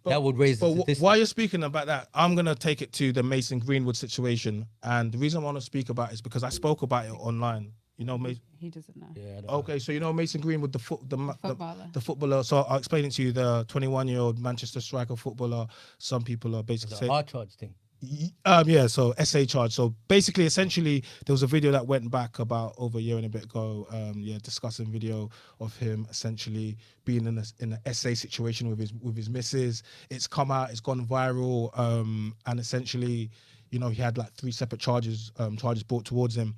that would raise the statistics. While you're speaking about that, I'm going to take it to the Mason Greenwood situation. And the reason I want to speak about it is because I spoke about it online. You know, he doesn't know. Yeah, okay, so you know Mason Greenwood, the footballer. So I'll explain it to you. The 21-year-old Manchester striker footballer. Some people are basically saying hard charge thing. Yeah, so SA charge. So basically, essentially, there was a video that went back about over a year and a bit ago. Discussing video of him essentially being in an SA situation with his missus. It's come out. It's gone viral. And essentially, you know, he had like 3 separate charges brought towards him.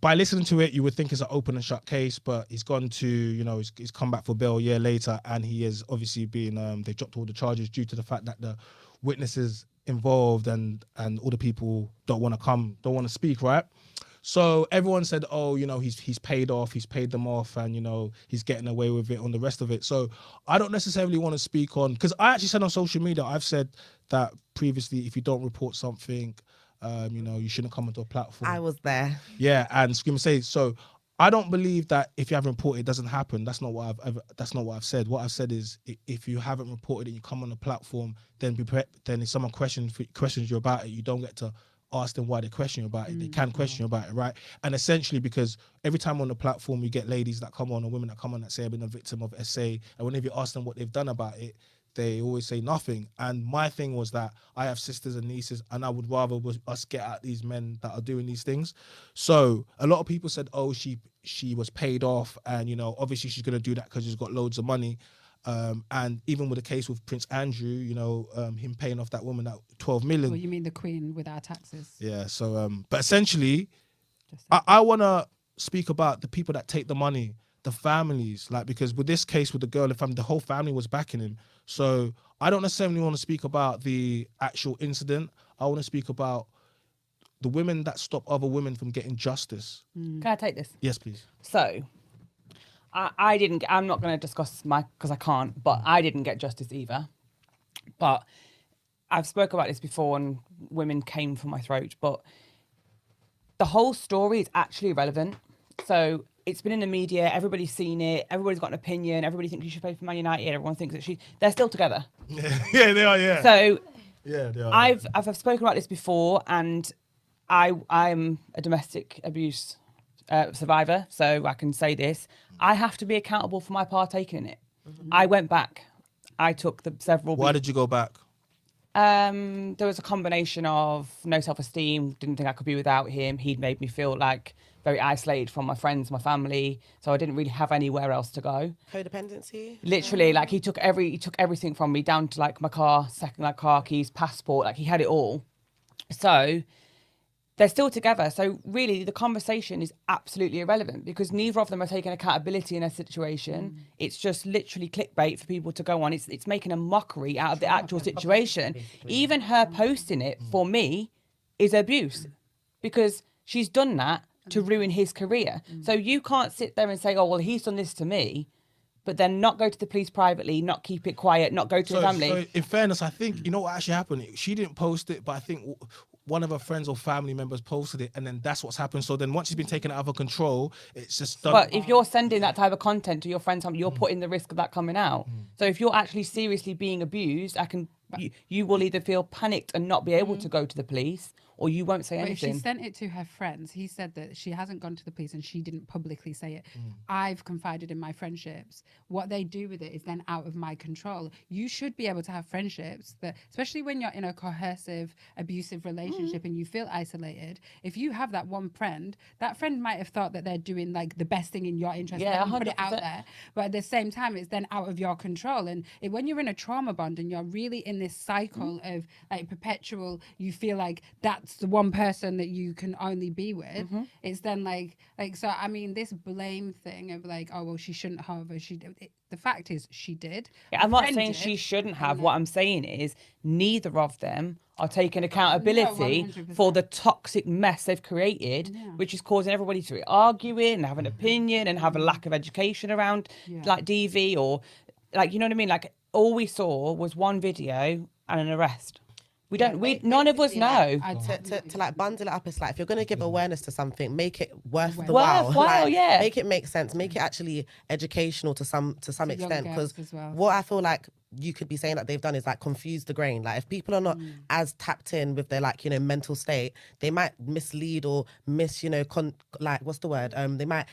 By listening to it, you would think it's an open and shut case, but he's gone to, you know, he's come back for bail a year later, and he is obviously being, they dropped all the charges due to the fact that the witnesses involved and all the people don't want to speak, right? So everyone said, oh, you know, he's paid them off, and, you know, he's getting away with it on the rest of it. So I don't necessarily want to speak on, because I actually said on social media, I've said that previously, if you don't report something, you know, you shouldn't come onto a platform. I was there. Yeah, and Screamer say so. I don't believe that if you haven't reported, it doesn't happen. That's not what I've said. What I've said is, if you haven't reported and you come on a platform, then then if someone questions you about it, you don't get to ask them why they question you about it. They can question you about it, right? And essentially, because every time on the platform, you get ladies that come on or women that come on that say I've been a victim of SA, and whenever you ask them what they've done about it, they always say nothing. And my thing was that I have sisters and nieces, and I would rather us get at these men that are doing these things. So a lot of people said, oh, she was paid off, and, you know, obviously she's going to do that because she's got loads of money. And even with the case with Prince Andrew, you know, him paying off that woman that 12 million. Well, you mean the Queen with our taxes? Yeah. So, but essentially, I want to speak about the people that take the money, the families, like, because with this case with the girl, the whole family was backing him. So I don't necessarily want to speak about the actual incident. I want to speak about the women that stop other women from getting justice. Can I take this? Yes, please. So, I'm not going to discuss because I can't, but I didn't get justice either. But I've spoke about this before, and women came for my throat, but the whole story is actually irrelevant. So it's been in the media, everybody's seen it, everybody's got an opinion, everybody thinks she should play for Man United, everyone thinks that they're still together. Yeah, they are, yeah. So yeah, they are. I've spoken about this before, and I'm a domestic abuse survivor, so I can say this. I have to be accountable for my partaking in it. I went back. I took the several... Why did you go back? There was a combination of no self-esteem, didn't think I could be without him. He'd made me feel like very isolated from my friends, my family, so I didn't really have anywhere else to go. Codependency? Literally, like he took everything from me, down to like my car, car keys, passport, like he had it all. So they're still together. So really the conversation is absolutely irrelevant because neither of them are taking accountability in a situation. It's just literally clickbait for people to go on. It's making a mockery out of the actual situation. Even her posting it, for me, is abuse because she's done that to ruin his career. So you can't sit there and say, oh, well, he's done this to me, but then not go to the police privately, not keep it quiet, not go to the family. So in fairness, I think, you know what actually happened? She didn't post it, but I think one of her friends or family members posted it, and then that's what's happened. So then once she's been taken out of her control, it's just done. But if you're sending that type of content to your friends, you're putting the risk of that coming out. So if you're actually seriously being abused, you will either feel panicked and not be able to go to the police, or you won't say anything. If she sent it to her friends, he said that she hasn't gone to the police and she didn't publicly say it. I've confided in my friendships. What they do with it is then out of my control. You should be able to have friendships that, especially when you're in a coercive, abusive relationship and you feel isolated, if you have that one friend, that friend might have thought that they're doing like the best thing in your interest. Yeah, and put it out there. But at the same time, it's then out of your control. And when you're in a trauma bond and you're really in this cycle of like perpetual, you feel like that's the one person that you can only be with. It's then like so. I mean, this blame thing of like, oh well, she shouldn't have. The fact is, she did. Yeah, I'm not saying she shouldn't have. What I'm saying is, neither of them are taking accountability for the toxic mess they've created, which is causing everybody to argue and have an opinion and have a lack of education around like DV or like, you know what I mean? Like all we saw was one video and an arrest. None of us know. To like bundle it up, it's like if you're going to give awareness to something, make it worth the while. Like, make it make sense. Make it actually educational to some extent. Because what I feel like you could be saying that they've done is like confuse the grain. Like if people are not as tapped in with their like, you know, mental state, they might mislead or miss, you know, like what's the word? They might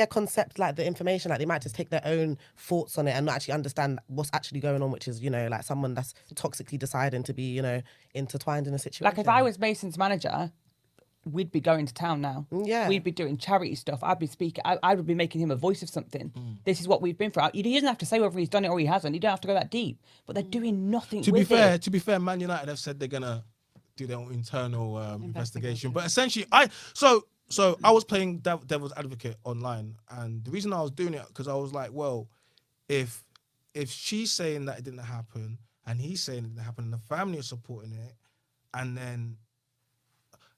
concept like the information. Like they might just take their own thoughts on it and not actually understand what's actually going on, which is, you know, like someone that's toxically deciding to be, you know, intertwined in a situation. Like if I was Mason's manager, we'd be going to town now. Yeah. We'd be doing charity stuff. I'd be speaking. I would be making him a voice of something. This is what we've been through. He doesn't have to say whether he's done it or he hasn't. You don't have to go that deep. But they're doing nothing To with it. be fair, Man United have said they're gonna do their own internal investigation. But essentially, I was playing devil's advocate online, and the reason I was doing it because I was like, well, if she's saying that it didn't happen and he's saying it didn't happen and the family are supporting it, and then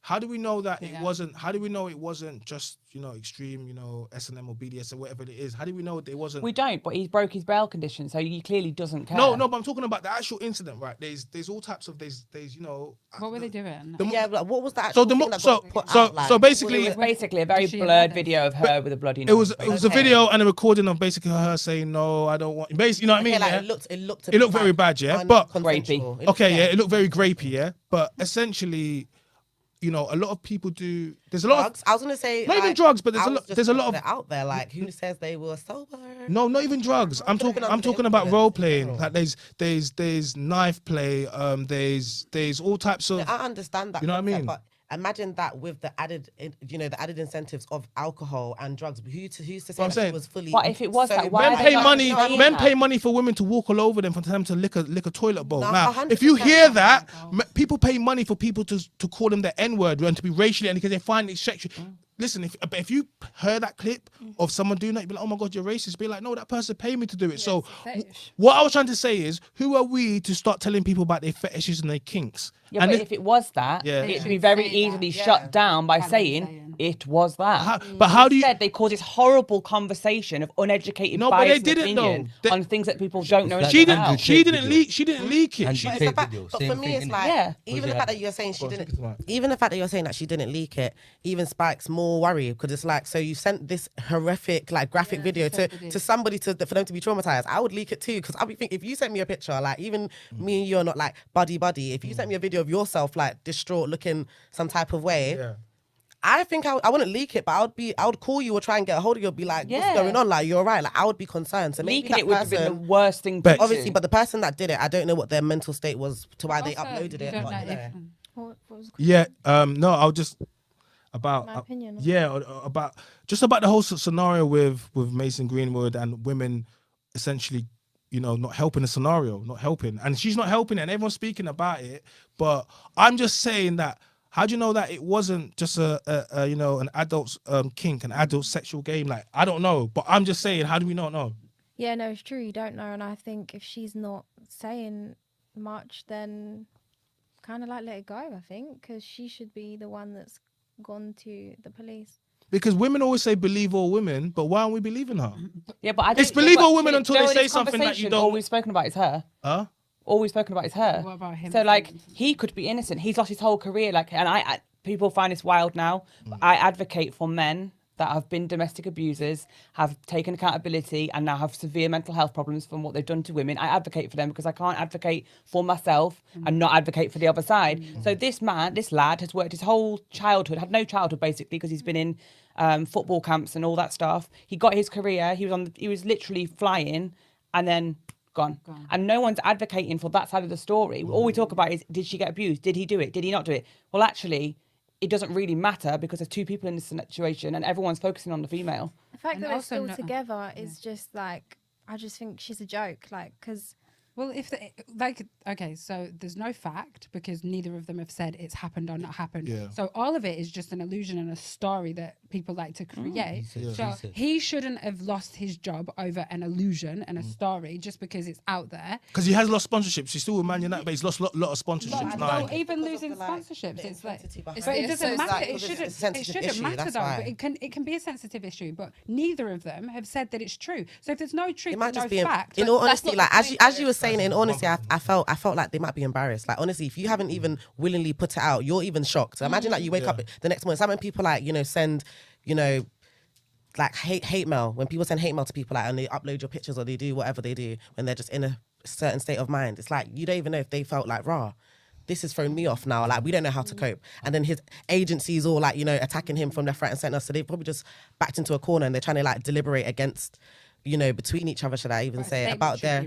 how do we know that it wasn't? How do we know it wasn't just, you know, extreme, you know, S&M or BDS or whatever it is? How do we know it wasn't? We don't, but he's broke his bail condition, so he clearly doesn't care. No, but I'm talking about the actual incident, right? There's all types of there's you know. What were they doing? Like, what was the actual thing that got put out, like? So basically, It was basically a very blurred video of her with a bloody nose. it was a video and a recording of basically her saying no, I don't want. Basically, you know what I mean? Like, Yeah? it looked very bad, yeah. But unconsensual. it looked very grapey, yeah. But essentially, you know, a lot of people do. There's a lot drugs. I was gonna say not even drugs, but there's a lot of out there. Like who says they were sober? No, not even drugs. I'm talking about role playing. Like there's knife play. There's all types of. I understand that. You know what I mean? But imagine that with the added, you know, the added incentives of alcohol and drugs. Who's to say that she was fully? But if it was that, why Men are they pay not money. saying Men that? pay money for women to walk all over them for them to lick a toilet bowl. No, Now, 100%. if you hear that, people pay money for people to call them the N-word and to be racially, and because they find it sexual. Listen, if you heard that clip of someone doing that, you'd be like, oh my God, you're racist. Be like, no, that person paid me to do it. So what I was trying to say is, who are we to start telling people about their fetishes and their kinks? Yeah, and but if it was that, it'd be very easily shut down by saying it was that. But how do you? Instead, they cause this horrible conversation of uneducated No, but they biased didn't opinion though. on things that people don't know. She anything about. didn't leak. She didn't leak it. And She the didn't. fake video, But same for me, thing, it's innit? like Yeah. even the fact that you're saying she didn't, even the fact that you're saying that she didn't leak it, even spikes more worry because it's like, so you sent this horrific, like graphic video to somebody for them to be traumatized. I would leak it too because I'd be thinking if you sent me a picture, like even me and you are not like buddy. If you sent me a video of yourself like distraught, looking some type of way. Yeah. I think I wouldn't leak it, but I would call you or try and get a hold of you and be like, what's going on? Like, you're right. Like, I would be concerned. So maybe Leaking that it would have been the person, worst thing to obviously, do. but the person that did it, I don't know what their mental state was to why they Also, uploaded you it. don't But, know you know. if- What was Yeah. No, I'll just about my opinion? about the whole scenario with Mason Greenwood and women essentially, you know, not helping the scenario, not helping, and she's not helping, and everyone's speaking about it. But I'm just saying that. How do you know that it wasn't just a you know, an adult's kink, an adult sexual game? Like, I don't know, but I'm just saying, how do we not know? Yeah, no, it's true. You don't know, and I think if she's not saying much, then kind of like let it go. I think because she should be the one that's gone to the police. Because women always say believe all women, but why aren't we believing her? Yeah, but I It's don't- believe but all women see, until Joe, they in say this something that you conversation, don't- All we've spoken about is her. Huh? All we've spoken about is her. What about him? So like he could be innocent. He's lost his whole career. Like, and I people find this wild now. But I advocate for men that have been domestic abusers, have taken accountability, and now have severe mental health problems from what they've done to women. I advocate for them because I can't advocate for myself and not advocate for the other side. So this lad, has worked his whole childhood, had no childhood basically because he's been in football camps and all that stuff. He got his career. He was literally flying, and then gone. And no one's advocating for that side of the story. All we talk about is, did she get abused? Did he do it? Did he not do it? Well, actually, it doesn't really matter because there's two people in this situation and everyone's focusing on the female. The fact And that they're also still no- together is just like, I just think she's a joke. Like, because Well, if okay, so there's no fact because neither of them have said it's happened or not happened. Yeah. So all of it is just an illusion and a story that people like to create. So said. he shouldn't have lost his job over an illusion and a story just because it's out there. Because he has lost sponsorships. He's still with Man United, but he's lost a lot of sponsorships. Well, Like, even Because of losing the, like, sponsorships, the it's like, intensity behind but it. it doesn't So it's matter. like, It because it's a shouldn't. It sensitive shouldn't issue, matter that's though. why. But it can be a sensitive issue. But neither of them have said that it's true. So if there's no truth, It might and just no be, fact. in all that's honesty, not like the as you were saying, in honesty, I felt like they might be embarrassed. Like honestly, if you haven't even willingly put it out, you're even shocked. So imagine like you wake up the next morning. Some people like, you know, send, you know, like hate mail. When people send hate mail to people, like, and they upload your pictures or they do whatever they do when they're just in a certain state of mind. It's like you don't even know if they felt like, rah, this has thrown me off now. Like, we don't know how to cope. And then his agency is all like, you know, attacking him from left, right, and centre. So they've probably just backed into a corner and they're trying to like deliberate against, you know, between each other, should I even say, about their.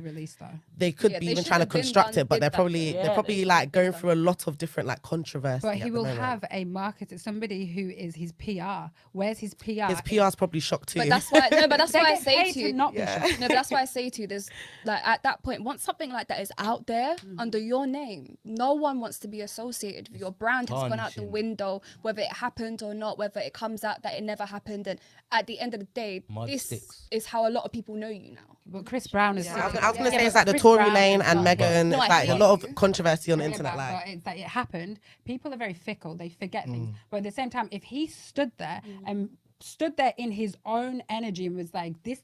They could be they even should trying to have been construct done it, but with they're that probably though. they're probably like going through a lot of different like controversy. But he at the will moment. have a marketer, somebody who is his PR. Where's his PR? His PR's probably shocked too. But that's why. No, but that's They why I get say paid to you. not be shocked. No, but that's why I say to you, there's like at that point, once something like that is out there under your name, no one wants to be associated with your brand has gone out the Tarnishing. window, whether it happened or not, whether it comes out that it never happened. And at the end of the day, Mud this sticks. is how a lot of people know you now. But Chris Brown is. I was going to say it's but like the Chris Tory Brown Lane is and like- Meghan. No, It's I like hear a lot you. of controversy on the Yeah, internet. Like, but it's that it happened. People are very fickle. They forget things. But at the same time, if he stood there and stood there in his own energy and was like, this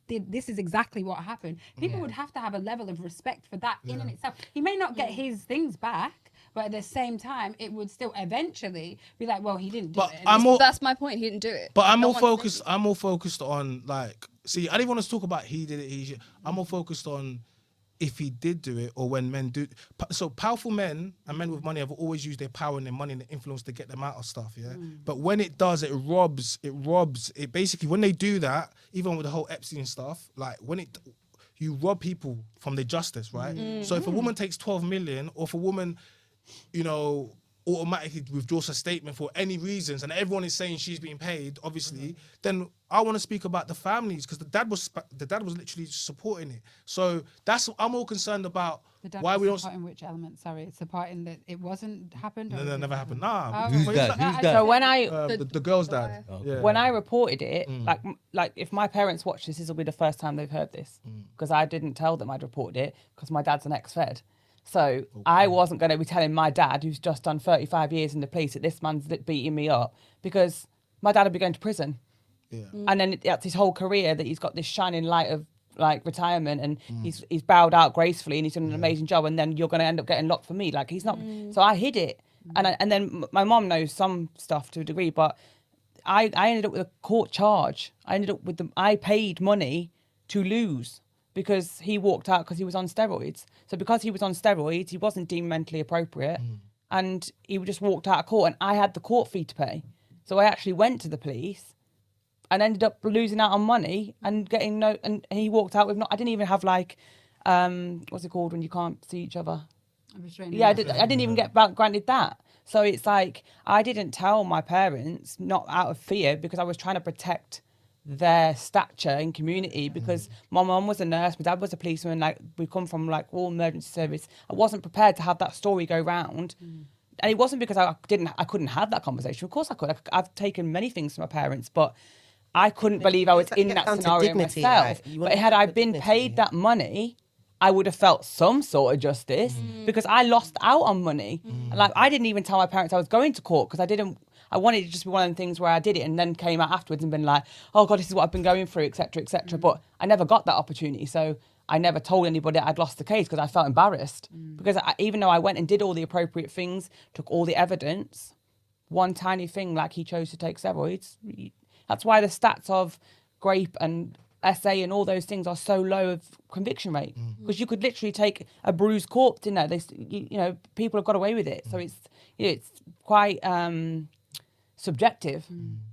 is exactly what happened, people would have to have a level of respect for that in and itself. He may not get his things back, but at the same time, it would still eventually be like, well, he didn't do But it. I'm more, That's my point. He didn't do it. but I'm No more one focused. did. I'm more focused on like. See, I didn't want to talk about he did it. He should. I'm more focused on if he did do it or when men do. So powerful men and men with money have always used their power and their money and their influence to get them out of stuff. Yeah. But when it does, it robs. It basically when they do that, even with the whole Epstein stuff, like when it. You rob people from their justice, right? So if a woman takes 12 million, or if a woman, you know, automatically withdraws a statement for any reasons, and everyone is saying she's being paid, obviously, then I want to speak about the families because the dad was literally supporting it. So I'm more concerned about The dad why was we don't. supporting which element? Sorry, it's supporting that it wasn't happened. No, or that it never happened. Nah. Oh, Who's Wait, that? like, Who's I- that? So when I the girl's dad. Okay. Yeah. when I reported it, like if my parents watch this, this will be the first time they've heard this because I didn't tell them I'd reported it because my dad's an ex-Fed. So I wasn't going to be telling my dad, who's just done 35 years in the police, that this man's beating me up because my dad would be going to prison. Yeah. And then that's his whole career that he's got this shining light of like retirement and he's bowed out gracefully and he's done an amazing job and then you're going to end up getting locked for me. Like he's not. So I hid it. And then my mom knows some stuff to a degree, but I ended up with a court charge. I paid money to lose because he walked out because he was on steroids. So because he was on steroids, he wasn't deemed mentally appropriate and he just walked out of court and I had the court fee to pay. So I actually went to the police and ended up losing out on money and getting and he walked out with I didn't even have like, what's it called when you can't see each other? Yeah, I didn't even get granted that. So it's like I didn't tell my parents, not out of fear, because I was trying to protect their stature in community because my mum was a nurse, my dad was a policeman, like we come from like all emergency service. I wasn't prepared to have that story go round. And it wasn't because I couldn't have that conversation. Of course I could. I've taken many things from my parents, but I couldn't believe I was in that down to scenario dignity, myself. like, you But want had I the been dignity. paid that money, I would have felt some sort of justice because I lost out on money. Like I didn't even tell my parents I was going to court because I wanted it to just be one of the things where I did it and then came out afterwards and been like, oh God, this is what I've been going through, etc., etc. But I never got that opportunity. So I never told anybody I'd lost the case because I felt embarrassed. Because even though I went and did all the appropriate things, took all the evidence, one tiny thing like he chose to take steroids. That's why the stats of grape and SA and all those things are so low of conviction rate because you could literally take a bruised corpse in there. People have got away with it. So it's quite subjective.